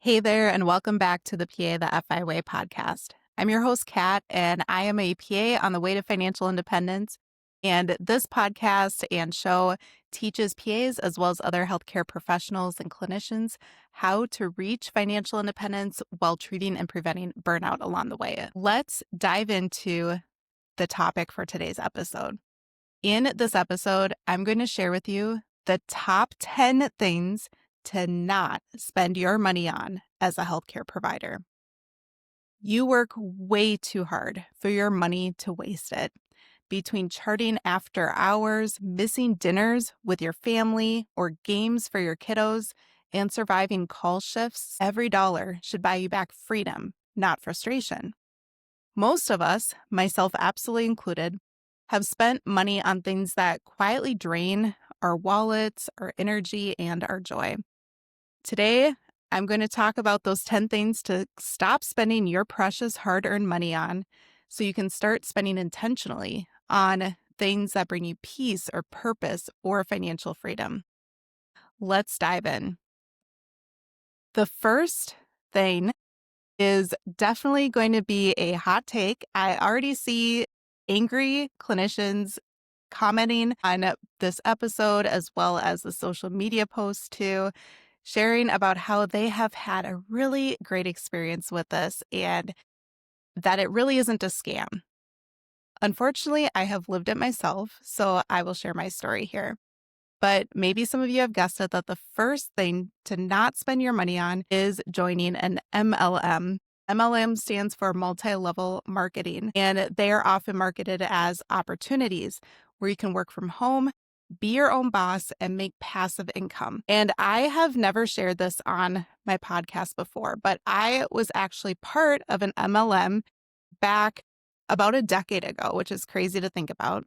Hey there, and welcome back to the PA the FI Way podcast. I'm your host, Kat, and I am a PA on the way to financial independence. And this podcast and show teaches PAs as well as other healthcare professionals and clinicians how to reach financial independence while treating and preventing burnout along the way. Let's dive into the topic for today's episode. In this episode, I'm going to share with you the top 10 things to not spend your money on as a healthcare provider. You work way too hard for your money to waste it. Between charting after hours, missing dinners with your family, or games for your kiddos, and surviving call shifts, every dollar should buy you back freedom, not frustration. Most of us, myself absolutely included, have spent money on things that quietly drain our wallets, our energy, and our joy. Today, I'm going to talk about those 10 things to stop spending your precious hard-earned money on so you can start spending intentionally on things that bring you peace or purpose or financial freedom. Let's dive in. The first thing is definitely going to be a hot take. I already see angry clinicians commenting on this episode as well as the social media posts too, sharing about how they have had a really great experience with this and that it really isn't a scam. Unfortunately, I have lived it myself, so I will share my story here. But maybe some of you have guessed it that the first thing to not spend your money on is joining an MLM. MLM stands for multi-level marketing, and they are often marketed as opportunities where you can work from home, be your own boss, and make passive income. And I have never shared this on my podcast before, but I was actually part of an MLM back about a decade ago, which is crazy to think about.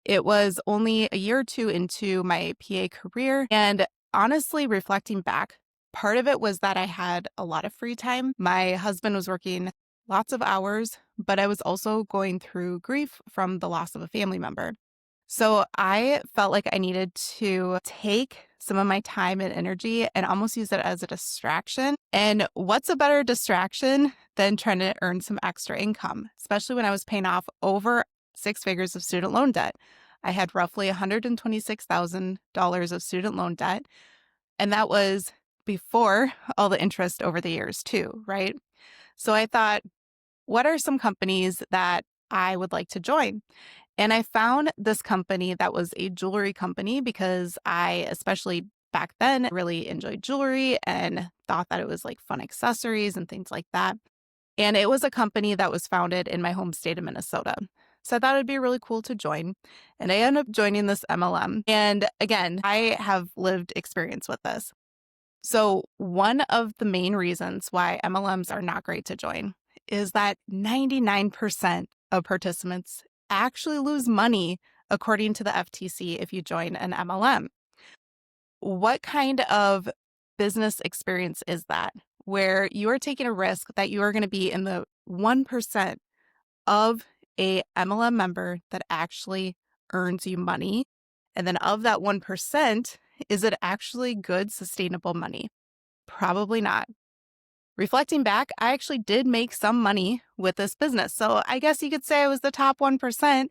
It was only a year or two into my PA career. And honestly, reflecting back, part of it was that I had a lot of free time. My husband was working lots of hours, but I was also going through grief from the loss of a family member. So I felt like I needed to take some of my time and energy and almost use it as a distraction. And what's a better distraction than trying to earn some extra income, especially when I was paying off over 6 figures of student loan debt. I had roughly $126,000 of student loan debt. And that was before all the interest over the years too, right? So I thought, what are some companies that I would like to join? And I found this company that was a jewelry company because I, especially back then, really enjoyed jewelry and thought that it was like fun accessories and things like that. And it was a company that was founded in my home state of Minnesota. So I thought it'd be really cool to join. And I ended up joining this MLM. And again, I have lived experience with this. So one of the main reasons why MLMs are not great to join is that 99% of participants actually lose money according to the FTC if you join an MLM. What kind of business experience is that where you are taking a risk that you are going to be in the 1% of a MLM member that actually earns you money? And then of that 1%, is it actually good, sustainable money? Probably not. Reflecting back, I actually did make some money with this business. So I guess you could say I was the top 1%.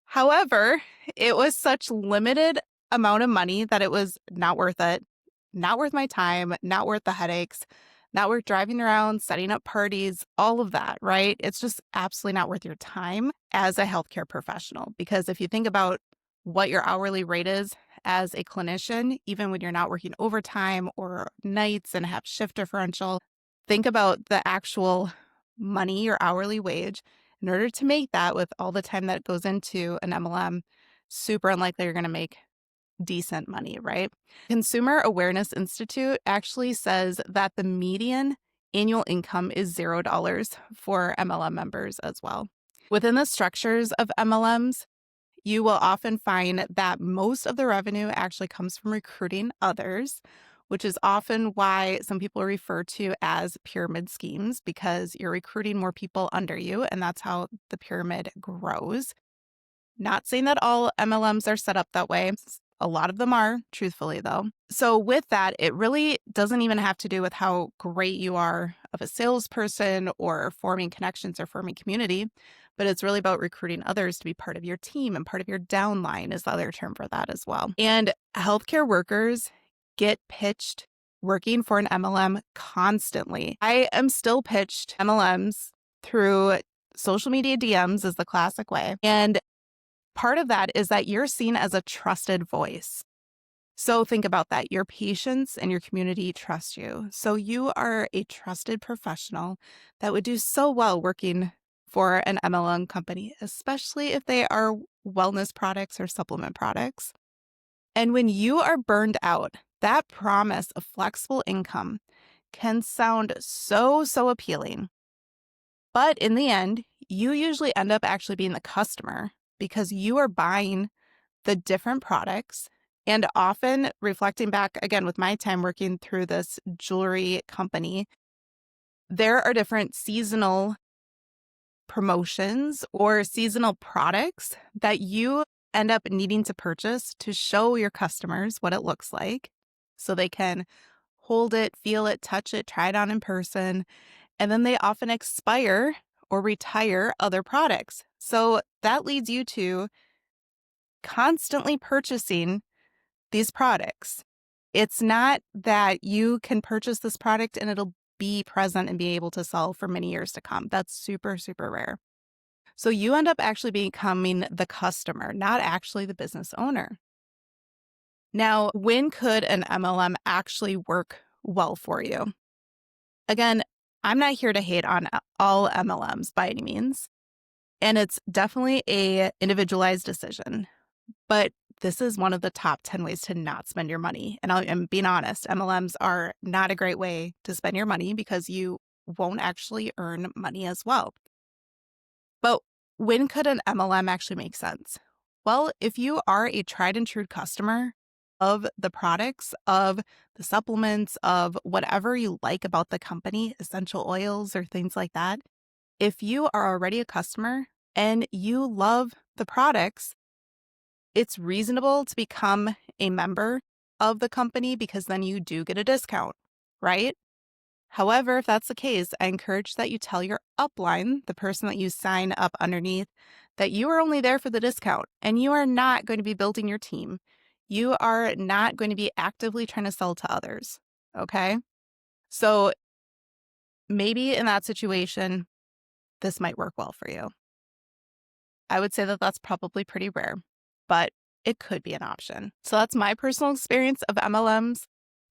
However, it was such limited amount of money that it was not worth it, not worth my time, not worth the headaches, not worth driving around, setting up parties, all of that, right? It's just absolutely not worth your time as a healthcare professional. Because if you think about what your hourly rate is as a clinician, even when you're not working overtime or nights and have shift differential, think about the actual money, your hourly wage. In order to make that with all the time that goes into an MLM, super unlikely you're going to make decent money, right? Consumer Awareness Institute actually says that the median annual income is $0 for MLM members as well. Within the structures of MLMs, you will often find that most of the revenue actually comes from recruiting others, which is often why some people refer to as pyramid schemes because you're recruiting more people under you, and that's how the pyramid grows. Not saying that all MLMs are set up that way. A lot of them are, truthfully, though. So with that, it really doesn't even have to do with how great you are of a salesperson or forming connections or forming community, but it's really about recruiting others to be part of your team, and part of your downline is the other term for that as well. And healthcare workers get pitched working for an MLM constantly. I am still pitched MLMs through social media DMs is the classic way. And part of that is that you're seen as a trusted voice. So think about that. Your patients and your community trust you. So you are a trusted professional that would do so well working for an MLM company, especially if they are wellness products or supplement products. And when you are burned out, that promise of flexible income can sound so appealing. But in the end, you usually end up actually being the customer because you are buying the different products. And often, reflecting back again with my time working through this jewelry company, there are different seasonal promotions or seasonal products that you end up needing to purchase to show your customers what it looks like so they can hold it, feel it, touch it, try it on in person. And then they often expire or retire other products. So that leads you to constantly purchasing these products. It's not that you can purchase this product and it'll be present and be able to sell for many years to come. That's super rare. So you end up actually becoming the customer, not actually the business owner. Now, when could an MLM actually work well for you? Again, I'm not here to hate on all MLMs by any means, and it's definitely a individualized decision. But this is one of the top 10 ways to not spend your money. And I'm being honest, MLMs are not a great way to spend your money because you won't actually earn money as well. But when could an MLM actually make sense? Well, if you are a tried and true customer of the products, of the supplements, of whatever you like about the company, essential oils or things like that, if you are already a customer and you love the products, it's reasonable to become a member of the company because then you do get a discount, right? However, if that's the case, I encourage that you tell your upline, the person that you sign up underneath, that you are only there for the discount and you are not going to be building your team. You are not going to be actively trying to sell to others, okay? So maybe in that situation, this might work well for you. I would say that that's probably pretty rare, but it could be an option. So that's my personal experience of MLMs.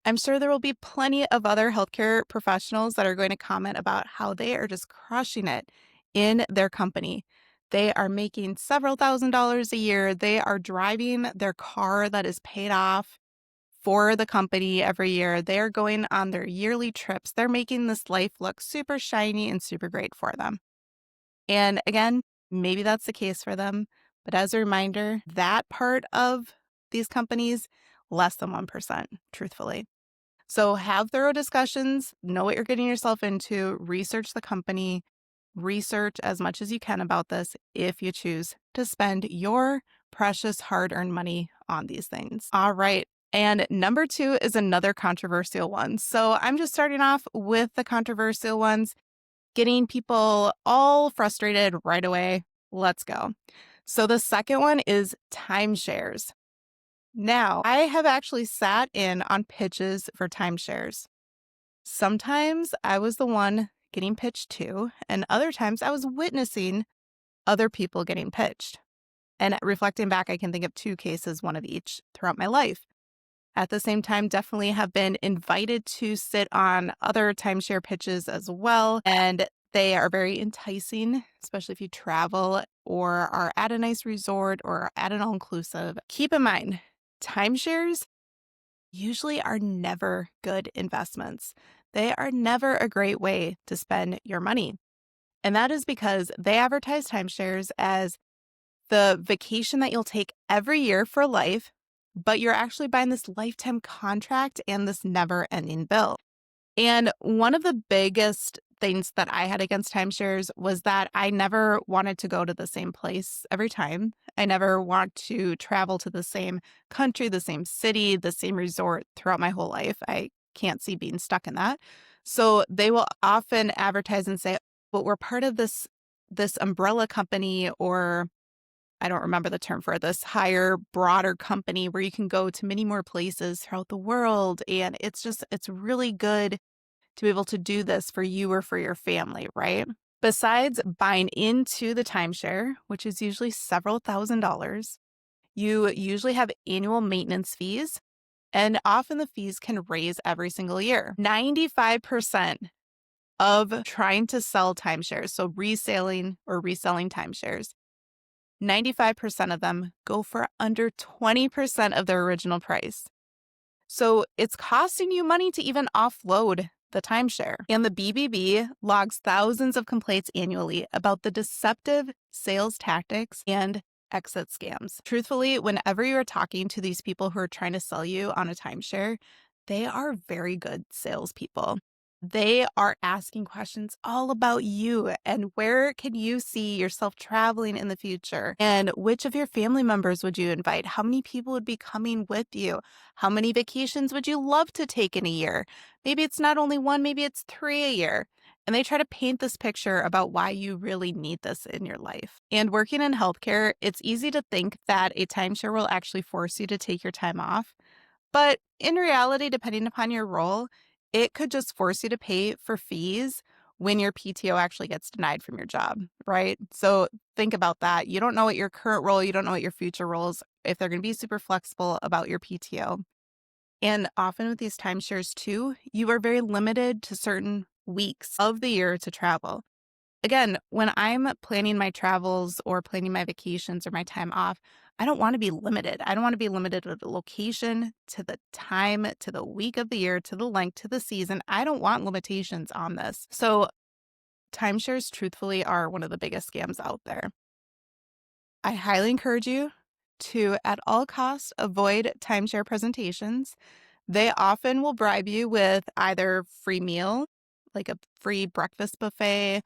I'm sure there will be plenty of other healthcare professionals that are going to comment about how they are just crushing it in their company. They are making several $1,000s a year. They are driving their car that is paid off for the company every year. They are going on their yearly trips. They're making this life look super shiny and super great for them. And again, maybe that's the case for them. But as a reminder, that part of these companies, less than 1%, truthfully. So have thorough discussions, know what you're getting yourself into, research the company, research as much as you can about this if you choose to spend your precious hard-earned money on these things. All right. And number 2 is another controversial one. So I'm just starting off with the controversial ones, getting people all frustrated right away. Let's go. So the second one is timeshares. Now, I have actually sat in on pitches for timeshares. Sometimes I was the one getting pitched to, and other times I was witnessing other people getting pitched. And reflecting back, I can think of 2 cases, one of each, throughout my life. At the same time, definitely have been invited to sit on other timeshare pitches as well. And they are very enticing, especially if you travel or are at a nice resort or at an all-inclusive. Keep in mind, timeshares usually are never good investments. They are never a great way to spend your money. And that is because they advertise timeshares as the vacation that you'll take every year for life, but you're actually buying this lifetime contract and this never-ending bill. And one of the biggest things that I had against timeshares was that I never wanted to go to the same place every time. I never want to travel to the same country, the same city, the same resort throughout my whole life. I can't see being stuck in that. So they will often advertise and say, "But we're part of this umbrella company," or I don't remember the term for it, this higher, broader company where you can go to many more places throughout the world. And it's really good to be able to do this for you or for your family, right? Besides buying into the timeshare, which is usually several $1,000s, you usually have annual maintenance fees, and often the fees can raise every single year. 95% of trying to sell timeshares, so reselling timeshares, 95% of them go for under 20% of their original price. So it's costing you money to even offload the timeshare. And the BBB logs thousands of complaints annually about the deceptive sales tactics and exit scams. Truthfully, whenever you are talking to these people who are trying to sell you on a timeshare, they are very good salespeople. They are asking questions all about you and where can you see yourself traveling in the future? And which of your family members would you invite? How many people would be coming with you? How many vacations would you love to take in a year? Maybe it's not only one, maybe it's 3 a year. And they try to paint this picture about why you really need this in your life. And working in healthcare, it's easy to think that a timeshare will actually force you to take your time off. But in reality, depending upon your role, it could just force you to pay for fees when your PTO actually gets denied from your job, right? So think about that. You don't know what your current role, you don't know what your future roles, if they're going to be super flexible about your PTO. And often with these timeshares too, you are very limited to certain weeks of the year to travel. Again, when I'm planning my travels or planning my vacations or my time off, I don't want to be limited. I don't want to be limited to the location, to the time, to the week of the year, to the length, to the season. I don't want limitations on this. So timeshares, truthfully, are one of the biggest scams out there. I highly encourage you to, at all costs, avoid timeshare presentations. They often will bribe you with either free meal, like a free breakfast buffet,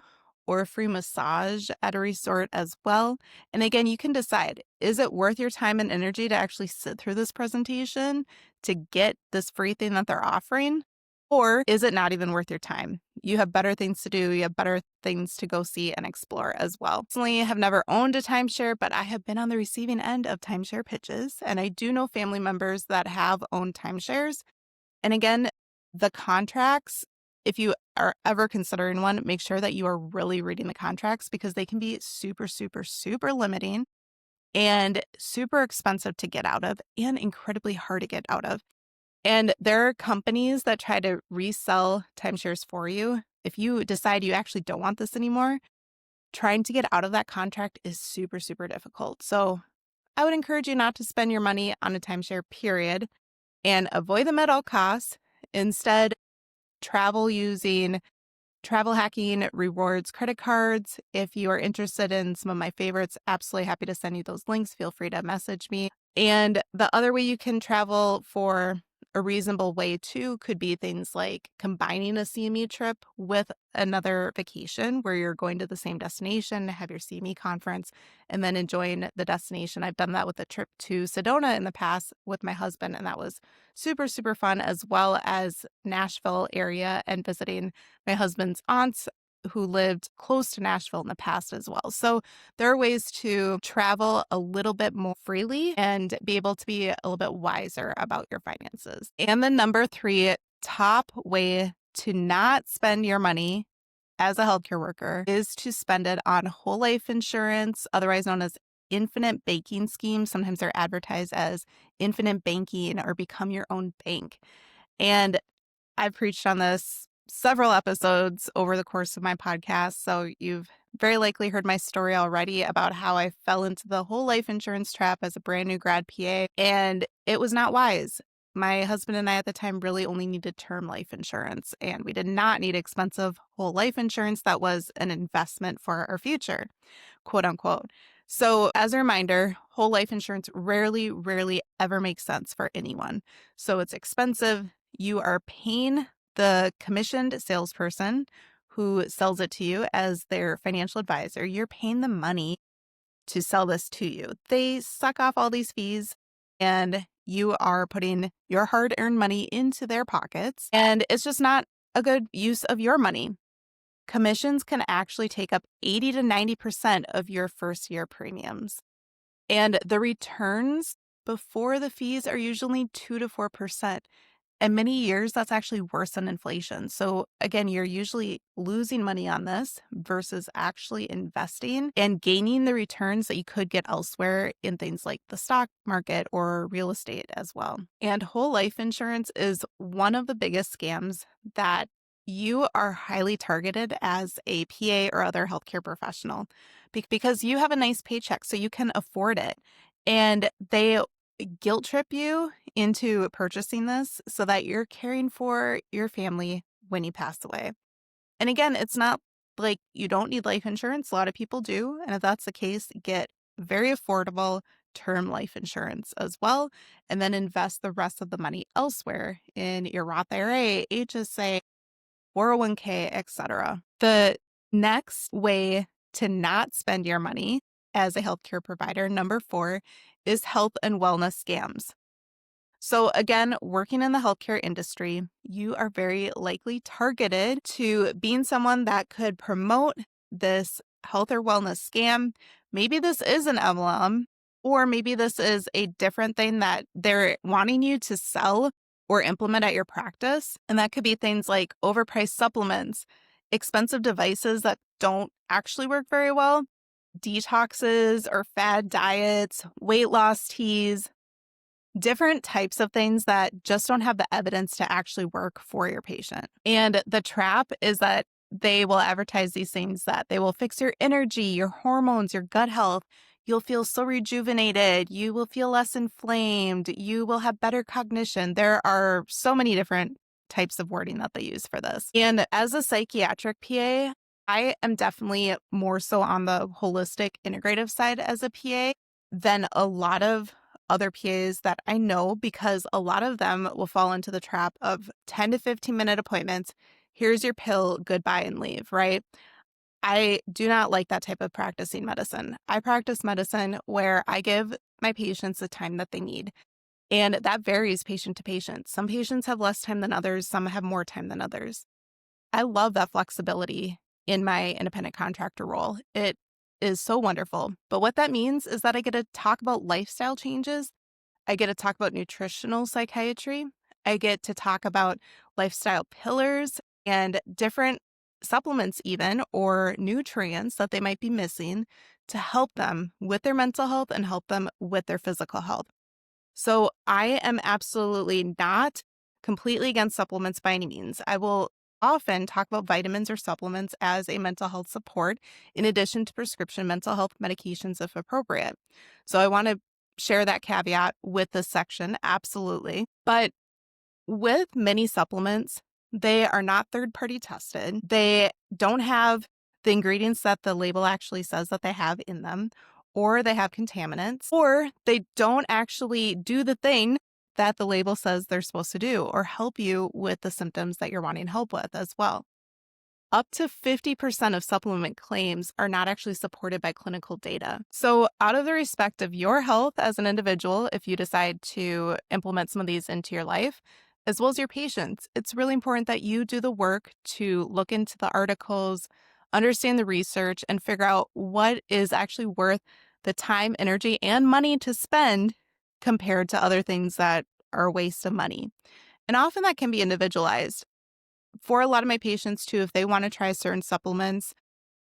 or a free massage at a resort as well. And again, you can decide, is it worth your time and energy to actually sit through this presentation to get this free thing that they're offering? Or is it not even worth your time? You have better things to do. You have better things to go see and explore as well. Personally, I have never owned a timeshare, but I have been on the receiving end of timeshare pitches. And I do know family members that have owned timeshares. And again, the contracts, if you are ever considering one, make sure that you are really reading the contracts because they can be super, super, super limiting and super expensive to get out of and incredibly hard to get out of. And there are companies that try to resell timeshares for you. If you decide you actually don't want this anymore, trying to get out of that contract is super, super difficult. So I would encourage you not to spend your money on a timeshare, period, and avoid them at all costs. Instead, travel using travel hacking rewards credit cards. If you are interested in some of my favorites, absolutely happy to send you those links. Feel free to message me. And the other way you can travel for a reasonable way too could be things like combining a CME trip with another vacation where you're going to the same destination, have your CME conference, and then enjoying the destination. I've done that with a trip to Sedona in the past with my husband, and that was super, super fun, as well as Nashville area and visiting my husband's aunts who lived close to Nashville in the past as well. So there are ways to travel a little bit more freely and be able to be a little bit wiser about your finances. And the number 3 top way to not spend your money as a healthcare worker is to spend it on whole life insurance, otherwise known as infinite banking schemes. Sometimes they're advertised as infinite banking or become your own bank. And I've preached on this several episodes over the course of my podcast, so you've very likely heard my story already about how I fell into the whole life insurance trap as a brand new grad PA, and it was not wise. My husband and I at the time really only needed term life insurance, and we did not need expensive whole life insurance that was an investment for our future, quote unquote. So as a reminder, whole life insurance rarely ever makes sense for anyone. So it's expensive. You are paying the commissioned salesperson who sells it to you as their financial advisor. You're paying them money to sell this to you. They suck off all these fees and you are putting your hard-earned money into their pockets, and it's just not a good use of your money. Commissions can actually take up 80 to 90% of your first year premiums. And the returns before the fees are usually 2 to 4%. In many years, that's actually worse than inflation. So again, you're usually losing money on this versus actually investing and gaining the returns that you could get elsewhere in things like the stock market or real estate as well. And whole life insurance is one of the biggest scams that you are highly targeted as a PA or other healthcare professional because you have a nice paycheck, so you can afford it. And they guilt trip you into purchasing this so that you're caring for your family when you pass away. And again, it's not like you don't need life insurance. A lot of people do. And if that's the case, get very affordable term life insurance as well. And then invest the rest of the money elsewhere in your Roth IRA, HSA, 401k, etc. The next way to not spend your money as a healthcare provider, number 4, is health and wellness scams. So again, working in the healthcare industry, you are very likely targeted to being someone that could promote this health or wellness scam. Maybe this is an MLM, or maybe this is a different thing that they're wanting you to sell or implement at your practice. And that could be things like overpriced supplements, expensive devices that don't actually work very well, detoxes or fad diets, weight loss teas, different types of things that just don't have the evidence to actually work for your patient. And the trap is that they will advertise these things that they will fix your energy, your hormones, your gut health. You'll feel so rejuvenated. You will feel less inflamed. You will have better cognition. There are so many different types of wording that they use for this. And as a psychiatric PA, I am definitely more so on the holistic integrative side as a PA than a lot of other PAs that I know, because a lot of them will fall into the trap of 10 to 15-minute appointments. Here's your pill, goodbye and leave, right? I do not like that type of practicing medicine. I practice medicine where I give my patients the time that they need. And that varies patient to patient. Some patients have less time than others. Some have more time than others. I love that flexibility in my independent contractor role. It is so wonderful. But what that means is that I get to talk about lifestyle changes. I get to talk about nutritional psychiatry. I get to talk about lifestyle pillars and different supplements even, or nutrients that they might be missing to help them with their mental health and help them with their physical health. So I am absolutely not completely against supplements by any means. I will often talk about vitamins or supplements as a mental health support in addition to prescription mental health medications if appropriate. So I want to share that caveat with this section, absolutely. But with many supplements, they are not third-party tested. They don't have the ingredients that the label actually says that they have in them, or they have contaminants, or they don't actually do the thing that the label says they're supposed to do or help you with the symptoms that you're wanting help with as well. Up to 50% of supplement claims are not actually supported by clinical data. So, out of the respect of your health as an individual, if you decide to implement some of these into your life, as well as your patients, it's really important that you do the work to look into the articles, understand the research, and figure out what is actually worth the time, energy, and money to spend compared to other things that are a waste of money. And often that can be individualized. For a lot of my patients too, if they want to try certain supplements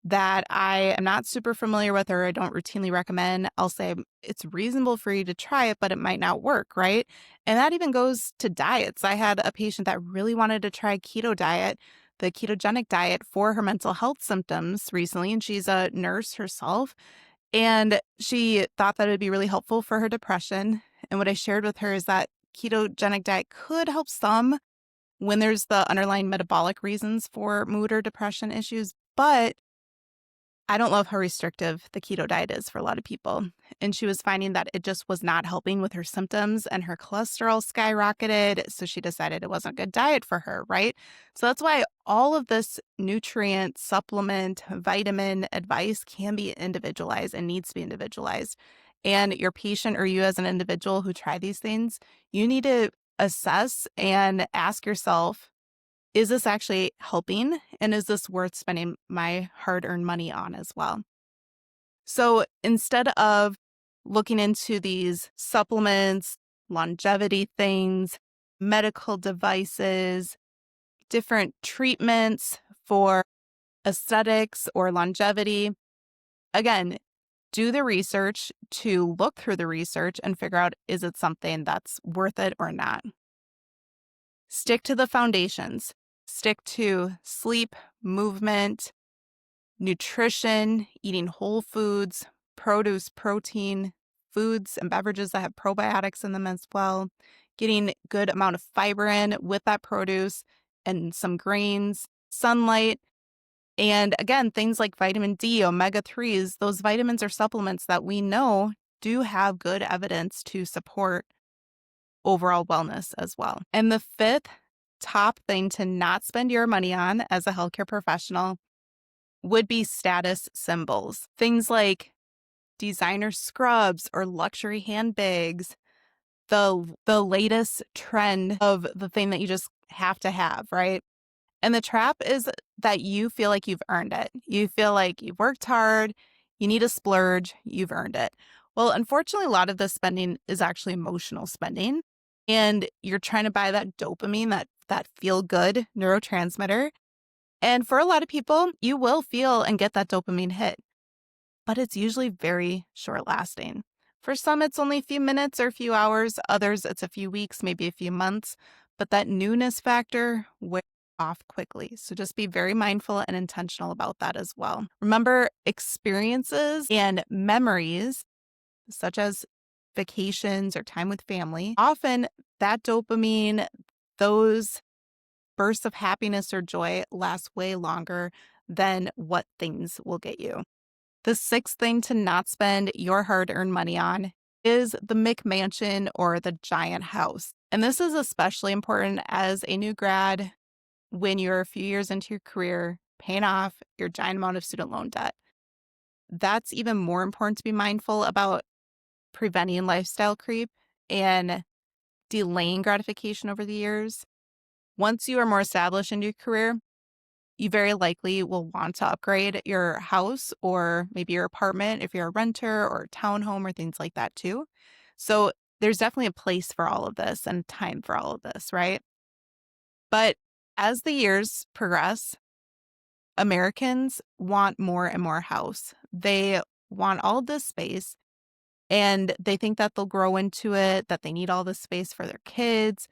that I am not super familiar with or I don't routinely recommend, I'll say it's reasonable for you to try it, but it might not work, right? And that even goes to diets. I had a patient that really wanted to try keto diet, the ketogenic diet, for her mental health symptoms recently, and she's a nurse herself. And she thought that it would be really helpful for her depression. And what I shared with her is that ketogenic diet could help some when there's the underlying metabolic reasons for mood or depression issues, but I don't love how restrictive the keto diet is for a lot of people. And she was finding that it just was not helping with her symptoms and her cholesterol skyrocketed. So she decided it wasn't a good diet for her, right? So that's why all of this nutrient, supplement, vitamin advice can be individualized and needs to be individualized. And your patient or you as an individual who try these things, you need to assess and ask yourself, is this actually helping? And is this worth spending my hard earned money on as well? So instead of looking into these supplements, longevity things, medical devices, different treatments for aesthetics or longevity, again, do the research to look through the research and figure out, is it something that's worth it or not? Stick to the foundations. Stick to sleep, movement, nutrition, eating whole foods, produce, protein, foods and beverages that have probiotics in them as well, getting good amount of fiber in with that produce and some grains, sunlight, and again, things like vitamin D, omega 3s, those vitamins or supplements that we know do have good evidence to support overall wellness as well. And the fifth top thing to not spend your money on as a healthcare professional would be status symbols. Things like designer scrubs or luxury handbags, the latest trend of the thing that you just have to have, right? And the trap is that you feel like you've earned it. You feel like you've worked hard, you need a splurge, you've earned it. Well, unfortunately, a lot of this spending is actually emotional spending. And you're trying to buy that dopamine, that feel good neurotransmitter. And for a lot of people, you will feel and get that dopamine hit, but it's usually very short lasting. For some, it's only a few minutes or a few hours. Others, it's a few weeks, maybe a few months. But that newness factor wears off quickly. So just be very mindful and intentional about that as well. Remember, experiences and memories, such as vacations or time with family, often that dopamine, those bursts of happiness or joy last way longer than what things will get you. The sixth thing to not spend your hard-earned money on is the McMansion or the giant house. And this is especially important as a new grad when you're a few years into your career, paying off your giant amount of student loan debt. That's even more important to be mindful about preventing lifestyle creep and delaying gratification over the years. Once you are more established in your career, you very likely will want to upgrade your house or maybe your apartment if you're a renter or a townhome or things like that too. So there's definitely a place for all of this and time for all of this, right? But as the years progress, Americans want more and more house. They want all this space and they think that they'll grow into it, that they need all this space for their kids.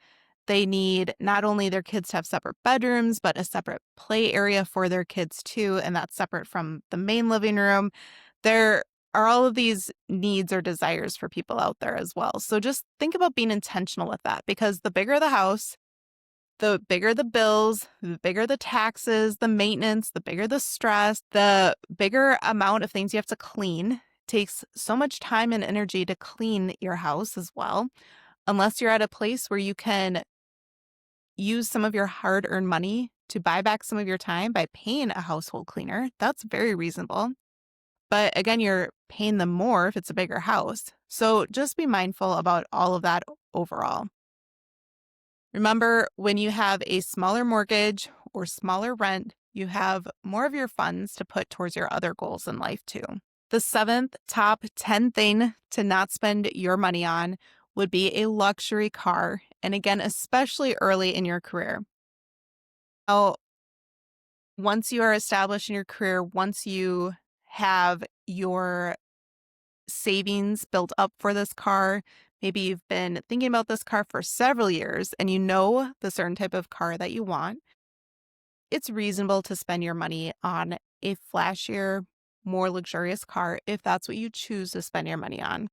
They need not only their kids to have separate bedrooms, but a separate play area for their kids too, and that's separate from the main living room. There are all of these needs or desires for people out there as well. So just think about being intentional with that because the bigger the house, the bigger the bills, the bigger the taxes, the maintenance, the bigger the stress, the bigger amount of things you have to clean. Takes so much time and energy to clean your house as well. Unless you're at a place where you can use some of your hard-earned money to buy back some of your time by paying a household cleaner, that's very reasonable. But again, you're paying them more if it's a bigger house. So just be mindful about all of that overall. Remember, when you have a smaller mortgage or smaller rent, you have more of your funds to put towards your other goals in life too. The seventh top 10 thing to not spend your money on would be a luxury car. And again, especially early in your career. Now, once you are established in your career, once you have your savings built up for this car, maybe you've been thinking about this car for several years and you know the certain type of car that you want, it's reasonable to spend your money on a flashier, more luxurious car if that's what you choose to spend your money on.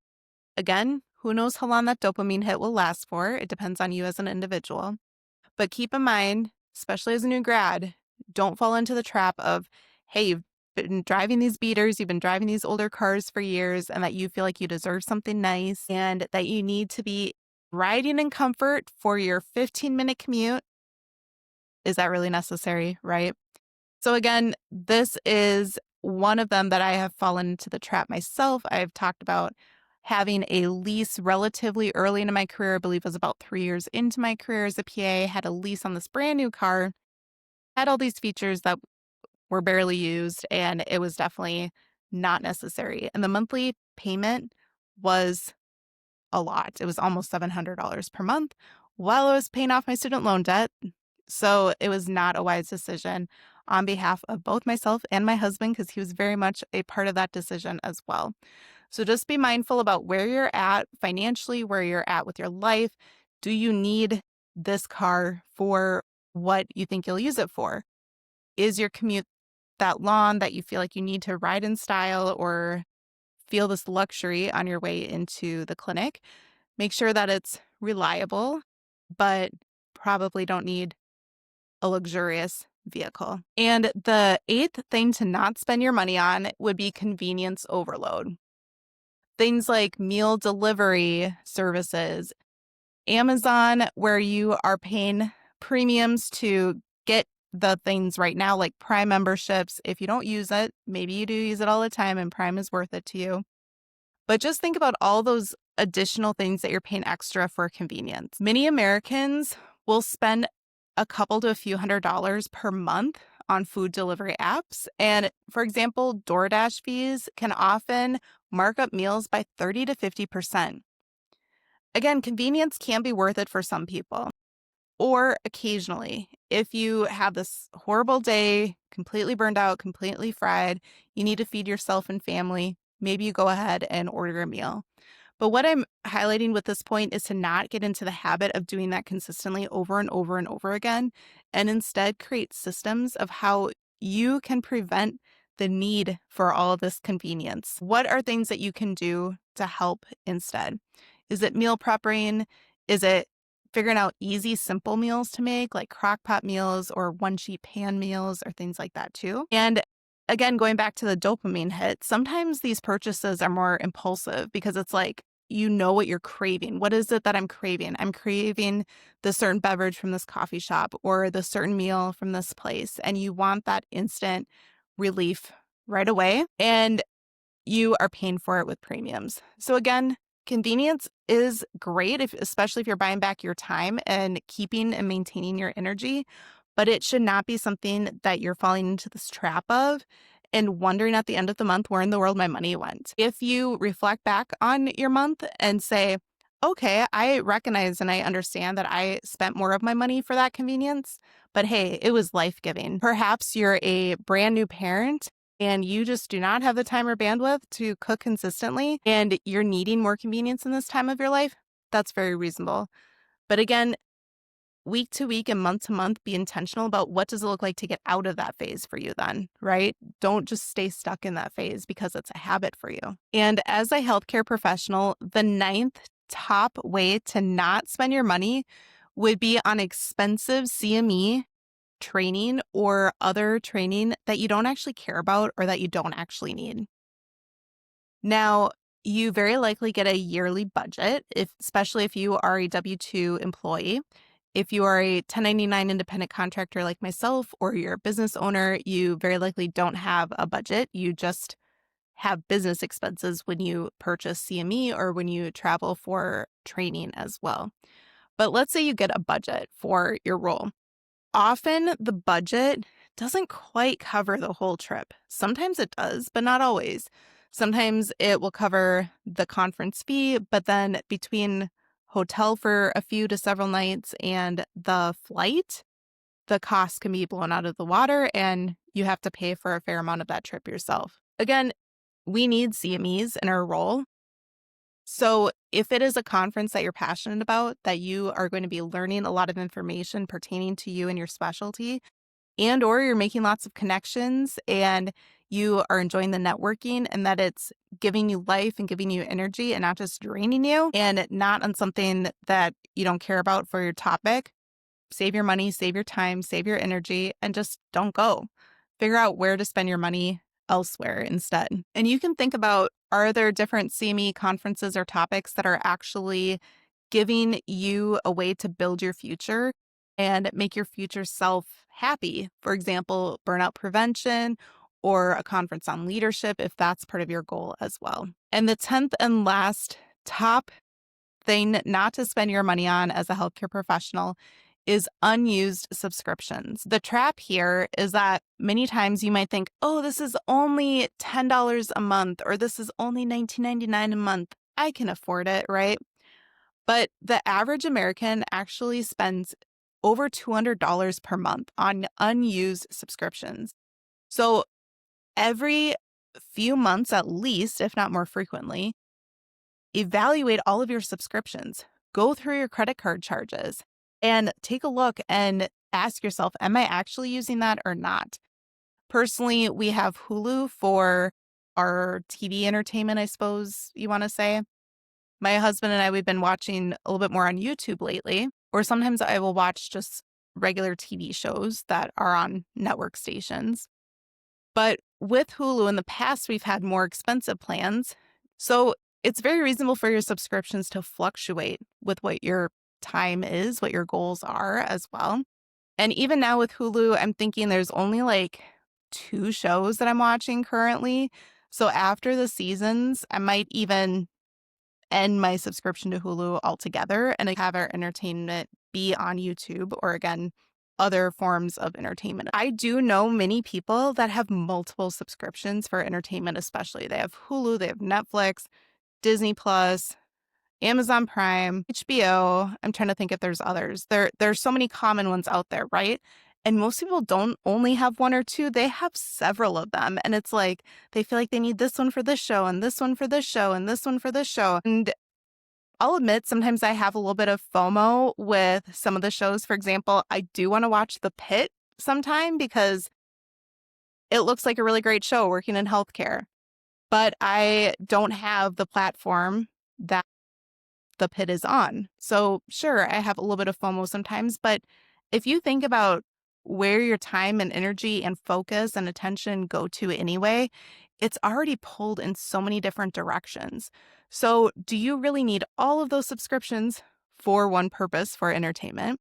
Again, who knows how long that dopamine hit will last for? It depends on you as an individual. But keep in mind, especially as a new grad, don't fall into the trap of, hey, you've been driving these beaters, you've been driving these older cars for years, and that you feel like you deserve something nice and that you need to be riding in comfort for your 15-minute commute. Is that really necessary, right? So again, this is one of them that I have fallen into the trap myself. I've talked about having a lease relatively early into my career. I believe it was about 3 years into my career as a PA, had a lease on this brand new car, had all these features that were barely used, and it was definitely not necessary. And the monthly payment was a lot. It was almost $700 per month while I was paying off my student loan debt. So it was not a wise decision on behalf of both myself and my husband, because he was very much a part of that decision as well. So just be mindful about where you're at financially, where you're at with your life. Do you need this car for what you think you'll use it for? Is your commute that long that you feel like you need to ride in style or feel this luxury on your way into the clinic? Make sure that it's reliable, but probably don't need a luxurious vehicle. And the eighth thing to not spend your money on would be convenience overload. Things like meal delivery services, Amazon, where you are paying premiums to get the things right now, like Prime memberships. If you don't use it, maybe you do use it all the time and Prime is worth it to you. But just think about all those additional things that you're paying extra for convenience. Many Americans will spend a couple to a few $100s per month on food delivery apps. And for example, DoorDash fees can often mark up meals by 30 to 50%. Again, convenience can be worth it for some people. Or occasionally, if you have this horrible day, completely burned out, completely fried, you need to feed yourself and family, maybe you go ahead and order a meal. But what I'm highlighting with this point is to not get into the habit of doing that consistently over and over and over again, and instead create systems of how you can prevent the need for all of this convenience. What are things that you can do to help instead? Is it meal prepping? Is it figuring out easy, simple meals to make, like crock pot meals or one sheet pan meals or things like that too? And again, going back to the dopamine hit, sometimes these purchases are more impulsive because it's like, you know what you're craving. What is it that I'm craving? I'm craving the certain beverage from this coffee shop or the certain meal from this place. And you want that instant relief right away. And you are paying for it with premiums. So again, convenience is great, especially if you're buying back your time and keeping and maintaining your energy, but it should not be something that you're falling into this trap of and wondering at the end of the month where in the world my money went. If you reflect back on your month and say, okay, I recognize and I understand that I spent more of my money for that convenience, but hey, it was life-giving. Perhaps you're a brand new parent and you just do not have the time or bandwidth to cook consistently, and you're needing more convenience in this time of your life, that's very reasonable. But again, week to week and month to month, be intentional about what does it look like to get out of that phase for you then, right? Don't just stay stuck in that phase because it's a habit for you. And as a healthcare professional, the ninth top way to not spend your money would be on expensive CME training or other training that you don't actually care about or that you don't actually need. Now, you very likely get a yearly budget, especially if you are a W-2 employee. If you are a 1099 independent contractor like myself, or you're a business owner, you very likely don't have a budget. You just have business expenses when you purchase CME or when you travel for training as well. But let's say you get a budget for your role. Often the budget doesn't quite cover the whole trip. Sometimes it does, but not always. Sometimes it will cover the conference fee, but then between hotel for a few to several nights and the flight, the cost can be blown out of the water and you have to pay for a fair amount of that trip yourself. Again, we need CMEs in our role. So if it is a conference that you're passionate about, that you are going to be learning a lot of information pertaining to you and your specialty, and or you're making lots of connections and you are enjoying the networking and that it's giving you life and giving you energy and not just draining you and not on something that you don't care about for your topic, save your money, save your time, save your energy, and just don't go. Figure out where to spend your money elsewhere instead. And you can think about, are there different CME conferences or topics that are actually giving you a way to build your future and make your future self happy? For example, burnout prevention or a conference on leadership, if that's part of your goal as well. And the 10th and last top thing not to spend your money on as a healthcare professional is unused subscriptions. The trap here is that many times you might think, oh, this is only $10 a month, or this is only $19.99 a month. I can afford it, right? But the average American actually spends over $200 per month on unused subscriptions. So every few months, at least, if not more frequently, evaluate all of your subscriptions, go through your credit card charges, and take a look and ask yourself, am I actually using that or not? Personally, we have Hulu for our TV entertainment, I suppose you want to say. My husband and I, we've been watching a little bit more on YouTube lately, or sometimes I will watch just regular TV shows that are on network stations. But with Hulu in the past, we've had more expensive plans. So it's very reasonable for your subscriptions to fluctuate with what your time is, what your goals are as well. And even now with Hulu, I'm thinking there's only like 2 shows that I'm watching currently. So after the seasons, I might even end my subscription to Hulu altogether and have our entertainment be on YouTube or, again, other forms of entertainment. I do know many people that have multiple subscriptions for entertainment, especially. They have Hulu, they have Netflix, Disney Plus, Amazon Prime, HBO. I'm trying to think if there's others. There's so many common ones out there, right? And most people don't only have 1 or 2, they have several of them. And it's like they feel like they need this one for this show and this one for this show and this one for this show. And I'll admit, sometimes I have a little bit of FOMO with some of the shows. For example, I do want to watch The Pitt sometime because it looks like a really great show working in healthcare. But I don't have the platform that The Pitt is on. So sure, I have a little bit of FOMO sometimes, but if you think about where your time and energy and focus and attention go to anyway, it's already pulled in so many different directions. So do you really need all of those subscriptions for one purpose, for entertainment?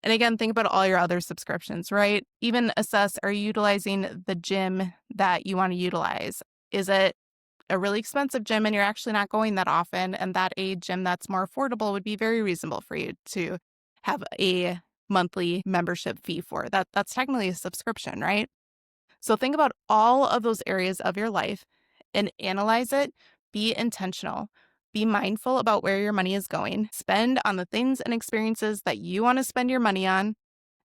And again, think about all your other subscriptions, right? Even assess, are you utilizing the gym that you want to utilize? Is it a really expensive gym and you're actually not going that often, and that a gym that's more affordable would be very reasonable for you to have a monthly membership fee for? That's technically a subscription, right? So think about all of those areas of your life and analyze it. Be intentional. Be mindful about where your money is going. Spend on the things and experiences that you want to spend your money on,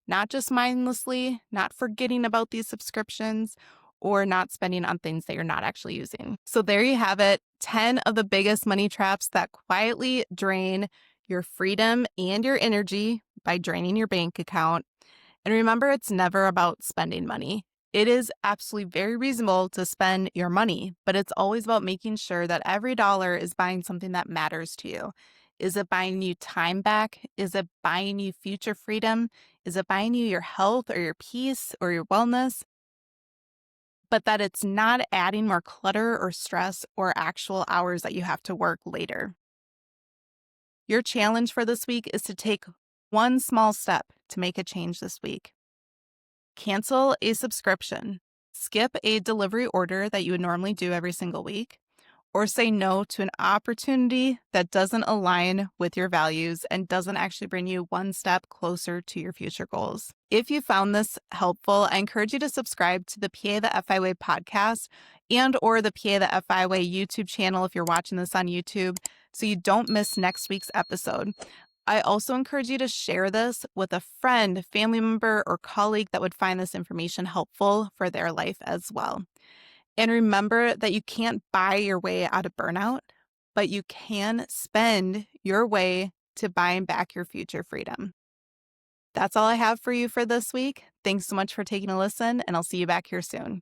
not just mindlessly, not forgetting about these subscriptions, or not spending on things that you're not actually using. So there you have it, 10 of the biggest money traps that quietly drain your freedom and your energy by draining your bank account. And remember, it's never about spending money. It is absolutely very reasonable to spend your money, but it's always about making sure that every dollar is buying something that matters to you. Is it buying you time back? Is it buying you future freedom? Is it buying you your health or your peace or your wellness? But that it's not adding more clutter or stress or actual hours that you have to work later. Your challenge for this week is to take one small step to make a change this week. Cancel a subscription, skip a delivery order that you would normally do every single week, or say no to an opportunity that doesn't align with your values and doesn't actually bring you one step closer to your future goals. If you found this helpful, I encourage you to subscribe to the PA the FI Way podcast and or the PA the FI Way YouTube channel if you're watching this on YouTube so you don't miss next week's episode. I also encourage you to share this with a friend, family member, or colleague that would find this information helpful for their life as well. And remember that you can't buy your way out of burnout, but you can spend your way to buying back your future freedom. That's all I have for you for this week. Thanks so much for taking a listen, and I'll see you back here soon.